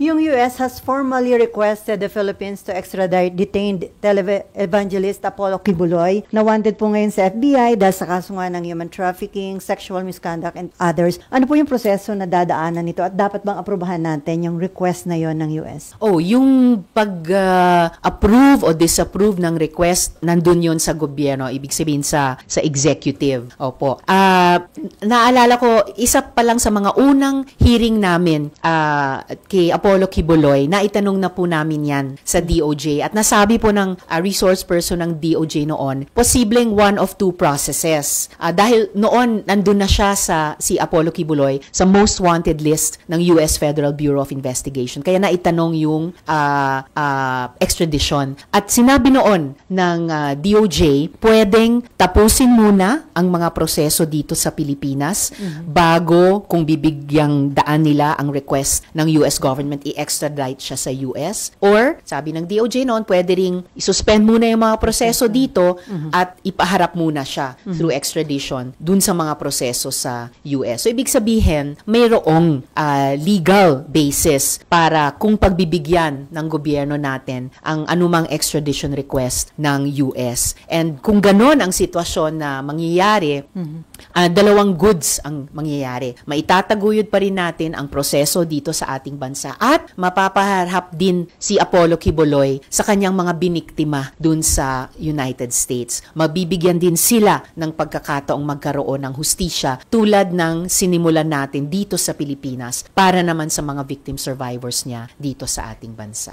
Yung US has formally requested the Philippines to extradite detained televangelist Apollo Kibuloy na wanted po ngayon sa FBI dahil sa kaso nga ng human trafficking, sexual misconduct, and others. Ano po yung proseso na dadaanan nito at dapat bang aprubahan natin yung request na yon ng US? Yung pag-approve o disapprove ng request, nandun yon sa gobyerno, ibig sabihin sa executive. Opo. Naalala ko, isa pa lang sa mga unang hearing namin kay Apollo Kibuloy, na itanong na po namin yan sa DOJ at nasabi po ng resource person ng DOJ noon, posibleng one of two processes. Dahil noon, nandun na siya si Apollo Kibuloy sa most wanted list ng US Federal Bureau of Investigation. Kaya naitanong yung extradition. At sinabi noon ng DOJ, pwedeng tapusin muna ang mga proseso dito sa Pilipinas bago kung bibigyang daan nila ang request ng US government i-extradite siya sa US, or sabi ng DOJ noon, pwede ring isuspend muna yung mga proseso dito at ipaharap muna siya through extradition dun sa mga proseso sa US. So ibig sabihin, mayroong legal basis para kung pagbibigyan ng gobyerno natin ang anumang extradition request ng US. And kung ganon ang sitwasyon na mangyayari, dalawang goods ang mangyayari. Maitataguyod pa rin natin ang proseso dito sa ating bansa at mapapaharap din si Apollo Kibuloy sa kanyang mga biniktima dun sa United States. Mabibigyan din sila ng pagkakataong magkaroon ng hustisya tulad ng sinimulan natin dito sa Pilipinas para naman sa mga victim survivors niya dito sa ating bansa.